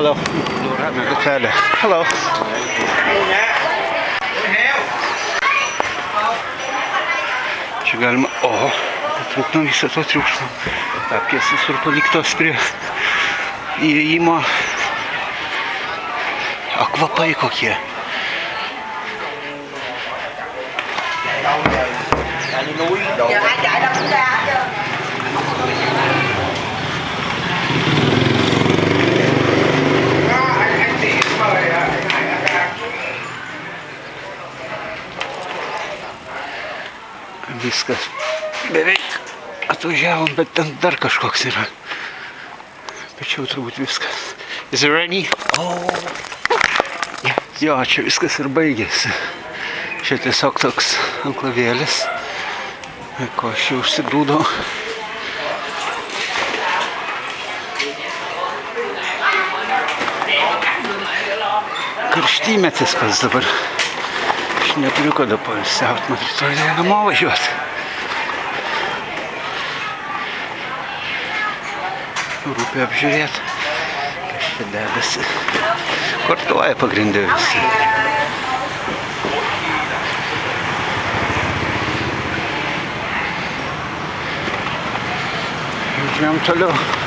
Hello. Gatvelė. Hello. Čia galima, nuo viso to triukšmo. Apkės visur paliktos prie įėjimo. Akvapai kokie. Viskas beveik atvažiavom, bet ten dar kažkoks yra. Bet čia jau turbūt viskas. Is it rainy? Jo, čia viskas ir baigėsi. Čia tiesiog toks anklavėlis, ko aš jau užsigrūdau. Karštymetis pas dabar. Aš neturiu kada poilsiaut, man rytoj namo važiuot. Rūpė apžiūrėt, kas čia dedasi. Kortuoja pagrindė visi. Žiūrėjom toliau.